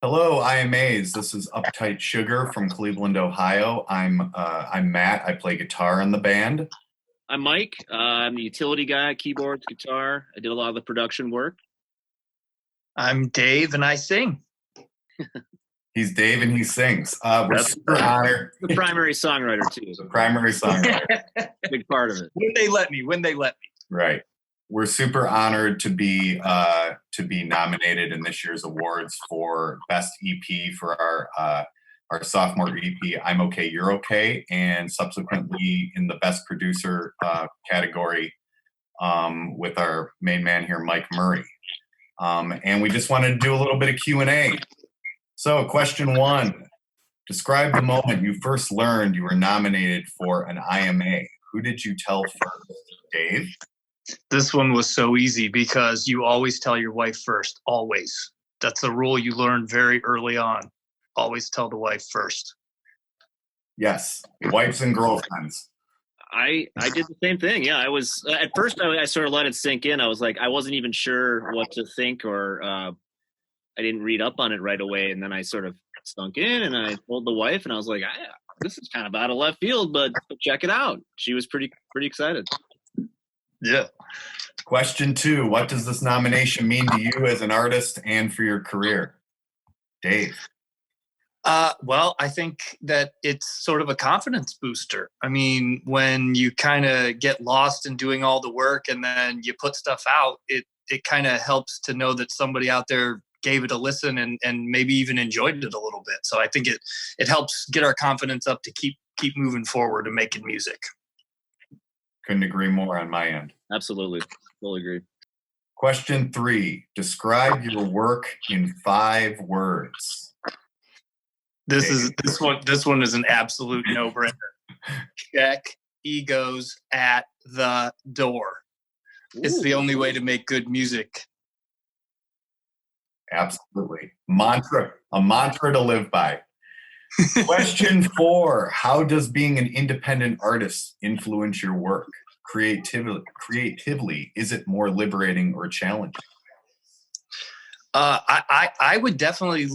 Hello, IMAs. This is Uptight Sugar from Cleveland, Ohio. I'm Matt. I play guitar in the band. I'm Mike. I'm the utility guy, keyboards, guitar. I did a lot of the production work. I'm Dave, and I sing. He's Dave, and he sings. We're super honored. The primary songwriter too. The primary songwriter. Big part of it. When they let me. Right. We're super honored to be nominated in this year's awards for Best EP for our sophomore EP, I'm Okay, You're Okay, and subsequently in the Best Producer category with our main man here, Mike Murray. And we just wanted to do a little bit of Q&A. So question one, describe the moment you first learned you were nominated for an IMA. Who did you tell first? Dave? This one was so easy because you always tell your wife first, always. That's a rule you learn very early on. Always tell the wife first. Yes, wives and girlfriends. I did the same thing. Yeah, I was at first I sort of let it sink in. I was like, I wasn't even sure what to think, or I didn't read up on it right away, and then I sort of sunk in, and I told the wife, and I was like, this is kind of out of left field, but check it out. She was pretty excited. Yeah. Question two, what does this nomination mean to you as an artist and for your career? Dave? Well, I think that it's sort of a confidence booster. I mean, when you kind of get lost in doing all the work and then you put stuff out, it kind of helps to know that somebody out there gave it a listen and maybe even enjoyed it a little bit. So I think it helps get our confidence up to keep moving forward and making music. Couldn't agree more on my end. Absolutely. Totally agree. Question three, describe your work in 5 words. This one is an absolute no-brainer. Check egos at the door. Ooh. It's the only way to make good music. Absolutely. A mantra to live by. Question 4, how does being an independent artist influence your work? Creatively, is it more liberating or challenging? I would definitely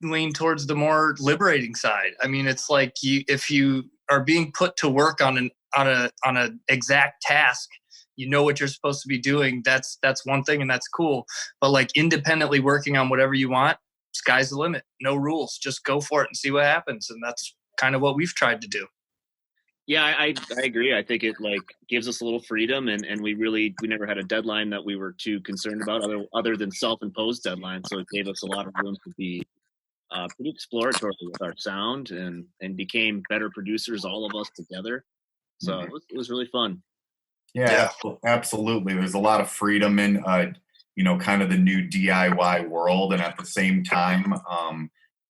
lean towards the more liberating side. I mean, it's like if you are being put to work on an exact task, you know what you're supposed to be doing. That's one thing, and that's cool. But like independently working on whatever you want, sky's the limit. No rules. Just go for it and see what happens. And that's kind of what we've tried to do. Yeah, I agree. I think it gives us a little freedom, and we never had a deadline that we were too concerned about other than self-imposed deadlines. So it gave us a lot of room to be pretty exploratory with our sound and became better producers, all of us together. So it was really fun. Yeah, absolutely. There's a lot of freedom in kind of the new DIY world, and at the same time,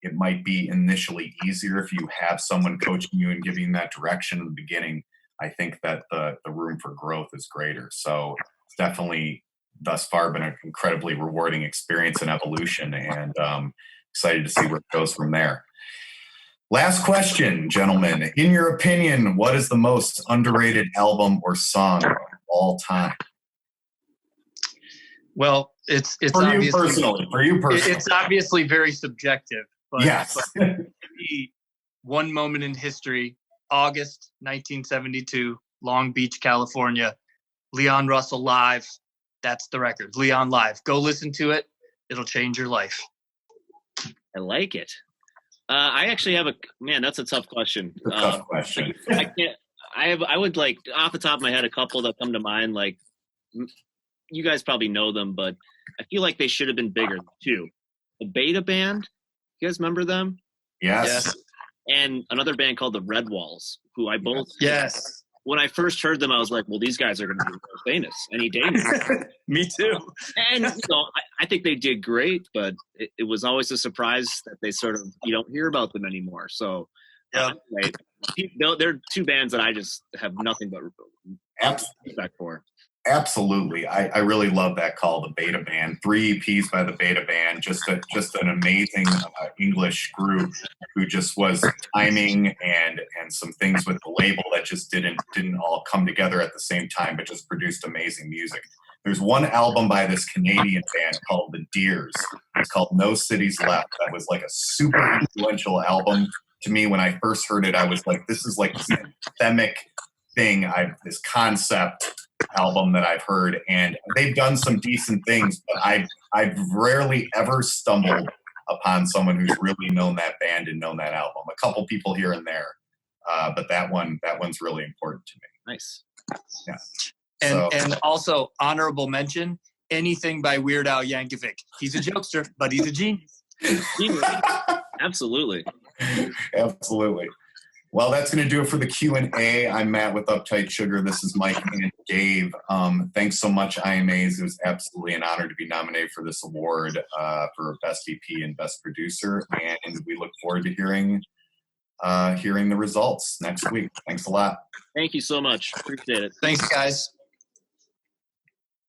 it might be initially easier if you have someone coaching you and giving you that direction in the beginning. I think that the room for growth is greater. So it's definitely thus far been an incredibly rewarding experience and evolution, and excited to see where it goes from there. Last question, gentlemen. In your opinion, what is the most underrated album or song of all time? Well, it's for you personally. It's obviously very subjective. But, yes. But one moment in history, August 1972, Long Beach, California. Leon Russell live. That's the record. Leon live. Go listen to it. It'll change your life. I like it. I actually have that's a tough question. Tough question. I would like off the top of my head, a couple that come to mind, like you guys probably know them, but I feel like they should have been bigger too. The Beta Band. You guys remember them? Yes. And another band called the Red Walls, who I both. Yes. When I first heard them, I was like, well, these guys are going to be famous any day now. Me too. And I think they did great, but it was always a surprise that they sort of, you don't hear about them anymore. So they're 2 bands that I just have nothing but respect for. Absolutely. I really love that call, the Beta Band. 3 EPs by the Beta Band, just an amazing English group who just was timing and some things with the label that just didn't all come together at the same time, but just produced amazing music. There's one album by this Canadian band called The Deers. It's called No Cities Left. That was like a super influential album to me. When I first heard it, I was like, this is like this anthemic thing, this concept album that I've heard, and they've done some decent things, but I've rarely ever stumbled upon someone who's really known that band and known that album. A couple people here and there, but that one's really important to me. Nice. Yeah. And also honorable mention, anything by Weird Al Yankovic. He's a jokester, but he's a genius. Absolutely. Absolutely. Well, that's going to do it for the Q&A. I'm Matt with Uptight Sugar. This is Mike and Dave. Thanks so much, IMAs. It was absolutely an honor to be nominated for this award for Best EP and Best Producer. And we look forward to hearing the results next week. Thanks a lot. Thank you so much. Appreciate it. Thanks, guys.